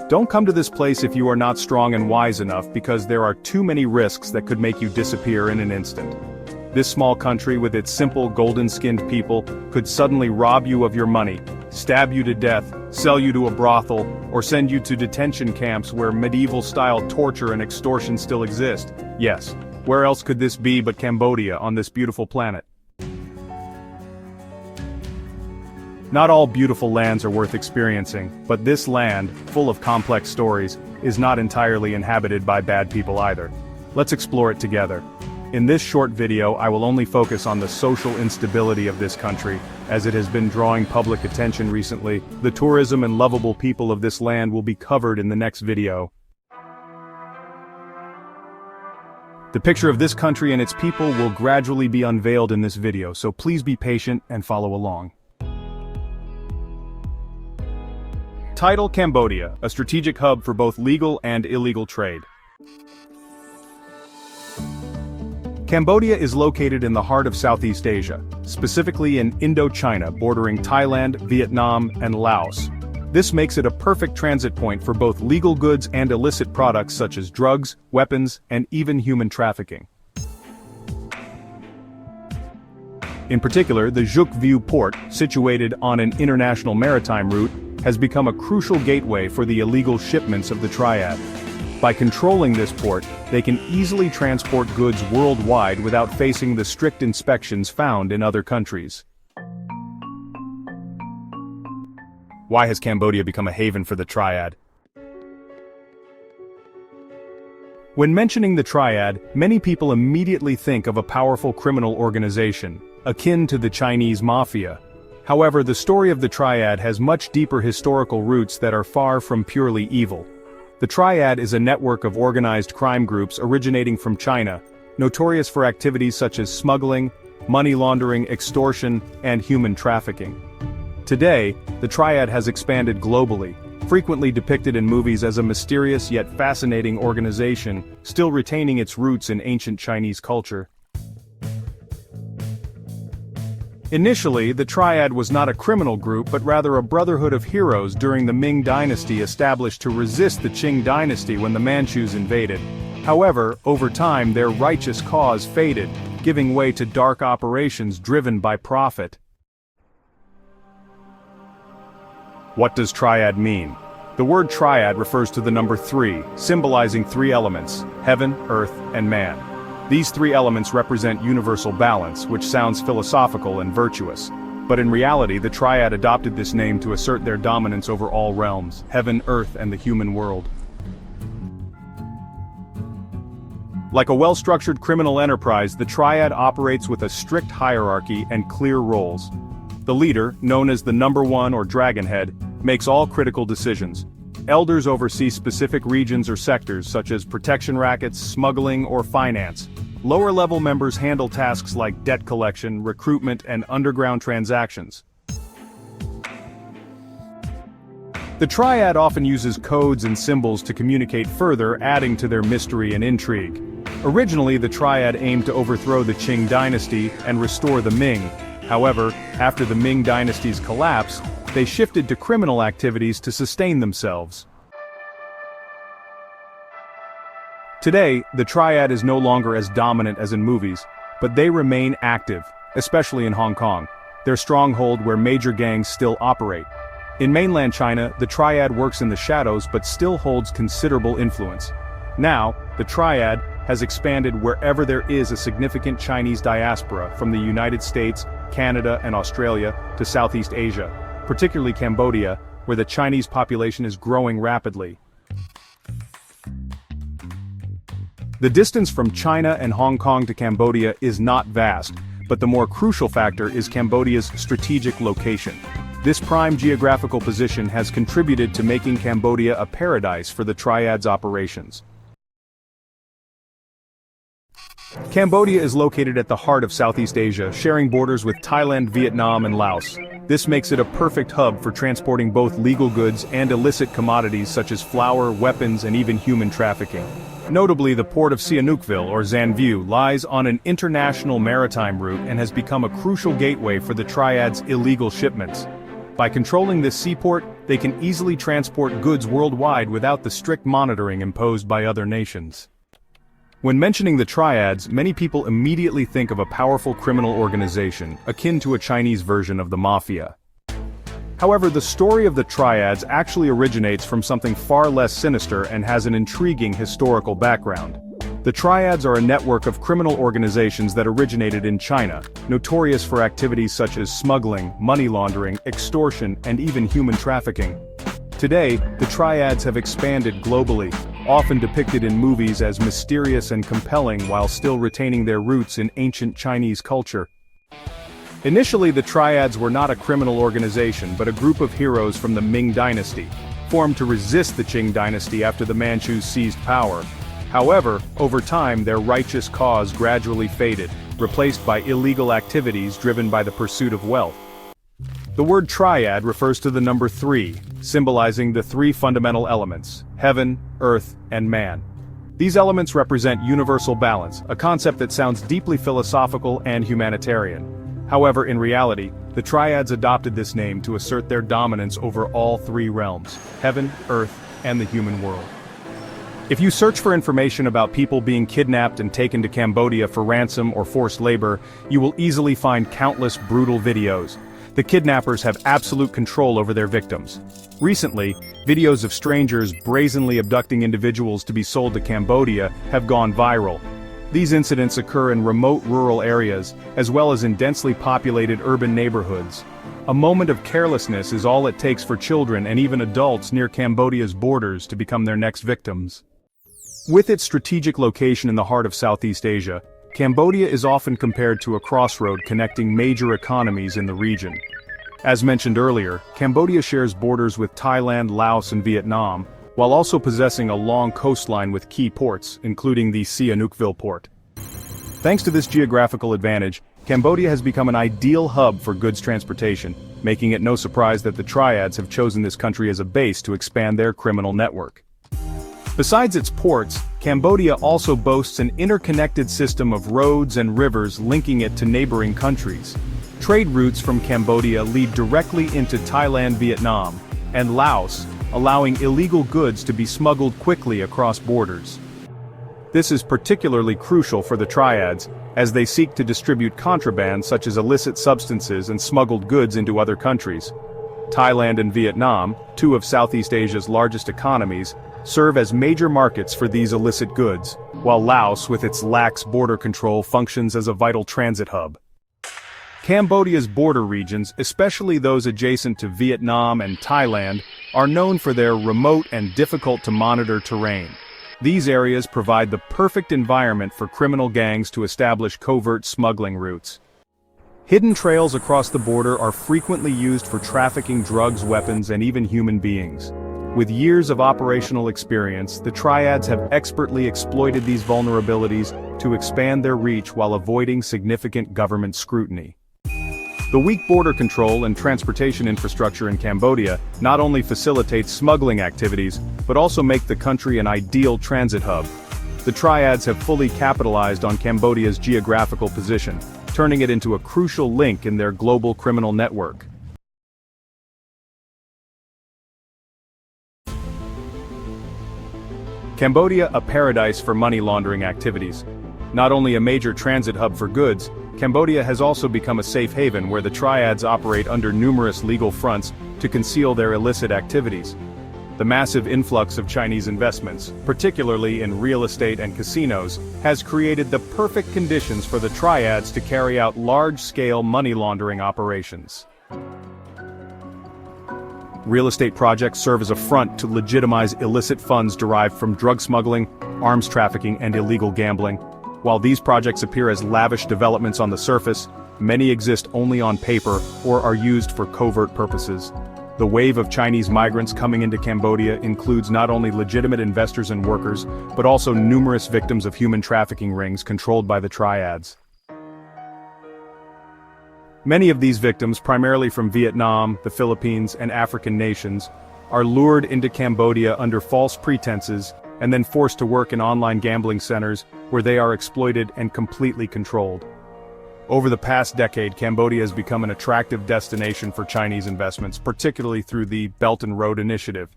Don't come to this place if you are not strong and wise enough, because there are too many risks that could make you disappear in an instant. This small country with its simple golden-skinned people could suddenly rob you of your money, stab you to death, sell you to a brothel, or send you to detention camps where medieval-style torture and extortion still exist. Yes, where else could this be but Cambodia on this beautiful planet? Not all beautiful lands are worth experiencing, but this land, full of complex stories, is not entirely inhabited by bad people either. Let's explore it together. In this short video, I will only focus on the social instability of this country, as it has been drawing public attention recently. The tourism and lovable people of this land will be covered in the next video. The picture of this country and its people will gradually be unveiled in this video, so please be patient and follow along. Title: Cambodia, a strategic hub for both legal and illegal trade. Cambodia is located in the heart of Southeast Asia, specifically in Indochina bordering Thailand, Vietnam, and Laos. This makes it a perfect transit point for both legal goods and illicit products such as drugs, weapons, and even human trafficking. In particular, the Juk View port, situated on an international maritime route, has become a crucial gateway for the illegal shipments of the Triad. By controlling this port, they can easily transport goods worldwide without facing the strict inspections found in other countries. Why has Cambodia become a haven for the Triad? When mentioning the Triad, many people immediately think of a powerful criminal organization, akin to the Chinese mafia. However, the story of the Triad has much deeper historical roots that are far from purely evil. The Triad is a network of organized crime groups originating from China, notorious for activities such as smuggling, money laundering, extortion, and human trafficking. Today, the Triad has expanded globally, frequently depicted in movies as a mysterious yet fascinating organization, still retaining its roots in ancient Chinese culture. Initially, the Triad was not a criminal group but rather a brotherhood of heroes during the Ming dynasty established to resist the Qing dynasty when the Manchus invaded. However, over time their righteous cause faded, giving way to dark operations driven by profit. What does Triad mean? The word Triad refers to the number 3, symbolizing 3 elements: heaven, earth, and man. These 3 elements represent universal balance, which sounds philosophical and virtuous. But in reality, the Triad adopted this name to assert their dominance over all realms: heaven, earth, and the human world. Like a well-structured criminal enterprise, the Triad operates with a strict hierarchy and clear roles. The leader, known as the number 1 or Dragon Head, makes all critical decisions. Elders oversee specific regions or sectors such as protection rackets, smuggling, or finance. Lower-level members handle tasks like debt collection, recruitment, and underground transactions. The Triad often uses codes and symbols to communicate further, adding to their mystery and intrigue. Originally, the Triad aimed to overthrow the Qing dynasty and restore the Ming. However, after the Ming dynasty's collapse, they shifted to criminal activities to sustain themselves. Today, the Triad is no longer as dominant as in movies, but they remain active, especially in Hong Kong, their stronghold where major gangs still operate. In mainland China, the Triad works in the shadows but still holds considerable influence. Now, the Triad has expanded wherever there is a significant Chinese diaspora, from the United States, Canada, and Australia to Southeast Asia, particularly Cambodia, where the Chinese population is growing rapidly. The distance from China and Hong Kong to Cambodia is not vast, but the more crucial factor is Cambodia's strategic location. This prime geographical position has contributed to making Cambodia a paradise for the Triad's operations. Cambodia is located at the heart of Southeast Asia, sharing borders with Thailand, Vietnam, and Laos. This makes it a perfect hub for transporting both legal goods and illicit commodities such as flour, weapons, and even human trafficking. Notably, the port of Sihanoukville, or Xanviu, lies on an international maritime route and has become a crucial gateway for the Triad's illegal shipments. By controlling this seaport, they can easily transport goods worldwide without the strict monitoring imposed by other nations. When mentioning the triads, many people immediately think of a powerful criminal organization, akin to a Chinese version of the mafia. However, the story of the triads actually originates from something far less sinister and has an intriguing historical background. The triads are a network of criminal organizations that originated in China, notorious for activities such as smuggling, money laundering, extortion, and even human trafficking. Today, the triads have expanded globally, often depicted in movies as mysterious and compelling while still retaining their roots in ancient Chinese culture. Initially, the triads were not a criminal organization but a group of heroes from the Ming dynasty, formed to resist the Qing dynasty after the Manchus seized power. However, over time their righteous cause gradually faded, replaced by illegal activities driven by the pursuit of wealth. The word triad refers to the number 3, symbolizing the 3 fundamental elements: heaven, earth, and man. These elements represent universal balance, a concept that sounds deeply philosophical and humanitarian. However, in reality, the triads adopted this name to assert their dominance over all 3 realms: heaven, earth, and the human world. If you search for information about people being kidnapped and taken to Cambodia for ransom or forced labor, you will easily find countless brutal videos. The kidnappers have absolute control over their victims. Recently, videos of strangers brazenly abducting individuals to be sold to Cambodia have gone viral. These incidents occur in remote rural areas, as well as in densely populated urban neighborhoods. A moment of carelessness is all it takes for children and even adults near Cambodia's borders to become their next victims. With its strategic location in the heart of Southeast Asia, Cambodia is often compared to a crossroad connecting major economies in the region. As mentioned earlier, Cambodia shares borders with Thailand, Laos, and Vietnam, while also possessing a long coastline with key ports, including the Sihanoukville port. Thanks to this geographical advantage, Cambodia has become an ideal hub for goods transportation, making it no surprise that the triads have chosen this country as a base to expand their criminal network. Besides its ports, Cambodia also boasts an interconnected system of roads and rivers linking it to neighboring countries. Trade routes from Cambodia lead directly into Thailand, Vietnam, and Laos, allowing illegal goods to be smuggled quickly across borders. This is particularly crucial for the triads, as they seek to distribute contraband such as illicit substances and smuggled goods into other countries. Thailand and Vietnam, 2 of Southeast Asia's largest economies, serve as major markets for these illicit goods, while Laos, with its lax border control, functions as a vital transit hub. Cambodia's border regions, especially those adjacent to Vietnam and Thailand, are known for their remote and difficult-to-monitor terrain. These areas provide the perfect environment for criminal gangs to establish covert smuggling routes. Hidden trails across the border are frequently used for trafficking drugs, weapons, and even human beings. With years of operational experience, the triads have expertly exploited these vulnerabilities to expand their reach while avoiding significant government scrutiny. The weak border control and transportation infrastructure in Cambodia not only facilitates smuggling activities, but also make the country an ideal transit hub. The triads have fully capitalized on Cambodia's geographical position, turning it into a crucial link in their global criminal network. Cambodia, a paradise for money laundering activities. Not only a major transit hub for goods, Cambodia has also become a safe haven where the triads operate under numerous legal fronts to conceal their illicit activities. The massive influx of Chinese investments, particularly in real estate and casinos, has created the perfect conditions for the triads to carry out large-scale money laundering operations. Real estate projects serve as a front to legitimize illicit funds derived from drug smuggling, arms trafficking, and illegal gambling. While these projects appear as lavish developments on the surface, many exist only on paper or are used for covert purposes. The wave of Chinese migrants coming into Cambodia includes not only legitimate investors and workers, but also numerous victims of human trafficking rings controlled by the triads. Many of these victims, primarily from Vietnam, the Philippines, and African nations, are lured into Cambodia under false pretenses and then forced to work in online gambling centers where they are exploited and completely controlled. Over the past decade, Cambodia has become an attractive destination for Chinese investments, particularly through the Belt and Road Initiative.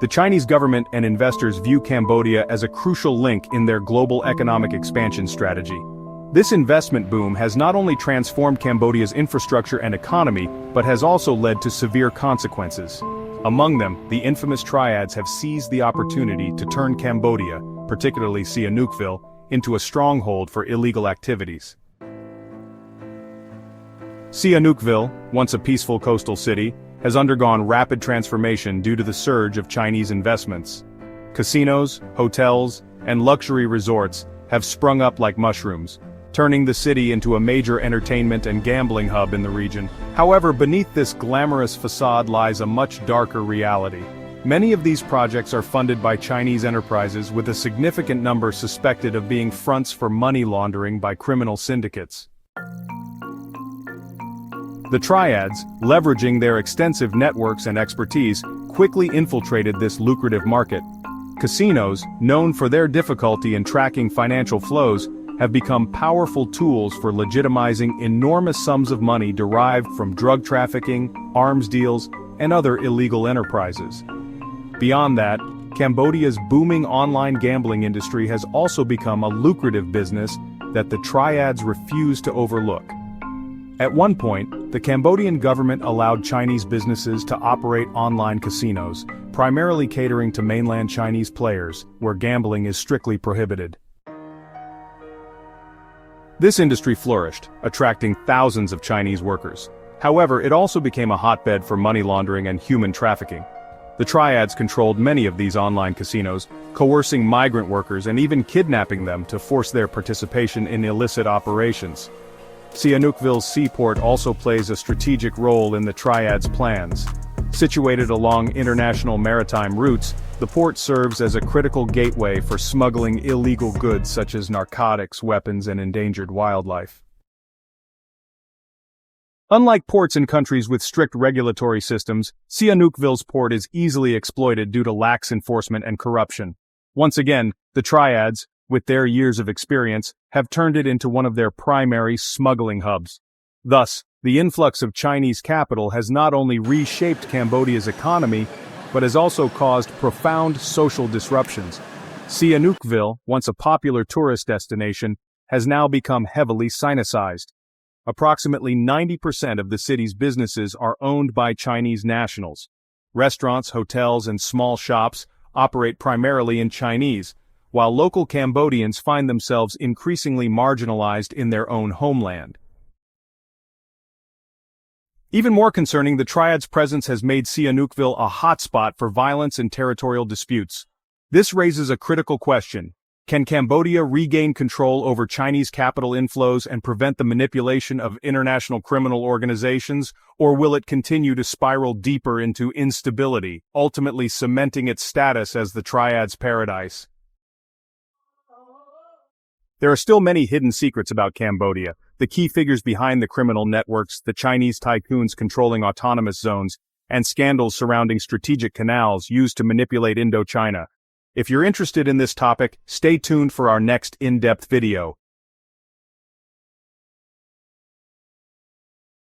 The Chinese government and investors view Cambodia as a crucial link in their global economic expansion strategy. This investment boom has not only transformed Cambodia's infrastructure and economy, but has also led to severe consequences. Among them, the infamous triads have seized the opportunity to turn Cambodia, particularly Sihanoukville, into a stronghold for illegal activities. Sihanoukville, once a peaceful coastal city, has undergone rapid transformation due to the surge of Chinese investments. Casinos, hotels, and luxury resorts have sprung up like mushrooms, turning the city into a major entertainment and gambling hub in the region. However, beneath this glamorous facade lies a much darker reality. Many of these projects are funded by Chinese enterprises, with a significant number suspected of being fronts for money laundering by criminal syndicates. The triads, leveraging their extensive networks and expertise, quickly infiltrated this lucrative market. Casinos, known for their difficulty in tracking financial flows, have become powerful tools for legitimizing enormous sums of money derived from drug trafficking, arms deals, and other illegal enterprises. Beyond that, Cambodia's booming online gambling industry has also become a lucrative business that the triads refuse to overlook. At one point, the Cambodian government allowed Chinese businesses to operate online casinos, primarily catering to mainland Chinese players, where gambling is strictly prohibited. This industry flourished, attracting thousands of Chinese workers. However, it also became a hotbed for money laundering and human trafficking. The triads controlled many of these online casinos, coercing migrant workers and even kidnapping them to force their participation in illicit operations. Sihanoukville's seaport also plays a strategic role in the triads' plans. Situated along international maritime routes, the port serves as a critical gateway for smuggling illegal goods such as narcotics, weapons, and endangered wildlife. Unlike ports in countries with strict regulatory systems, Sihanoukville's port is easily exploited due to lax enforcement and corruption. Once again, the triads, with their years of experience, have turned it into one of their primary smuggling hubs. Thus, the influx of Chinese capital has not only reshaped Cambodia's economy, but has also caused profound social disruptions. Sihanoukville, once a popular tourist destination, has now become heavily sinicized. Approximately 90% of the city's businesses are owned by Chinese nationals. Restaurants, hotels, and small shops operate primarily in Chinese, while local Cambodians find themselves increasingly marginalized in their own homeland. Even more concerning, the triads' presence has made Sihanoukville a hotspot for violence and territorial disputes. This raises a critical question. Can Cambodia regain control over Chinese capital inflows and prevent the manipulation of international criminal organizations, or will it continue to spiral deeper into instability, ultimately cementing its status as the triads' paradise? There are still many hidden secrets about Cambodia. The key figures behind the criminal networks, the Chinese tycoons controlling autonomous zones, and scandals surrounding strategic canals used to manipulate Indochina. If you're interested in this topic, stay tuned for our next in-depth video.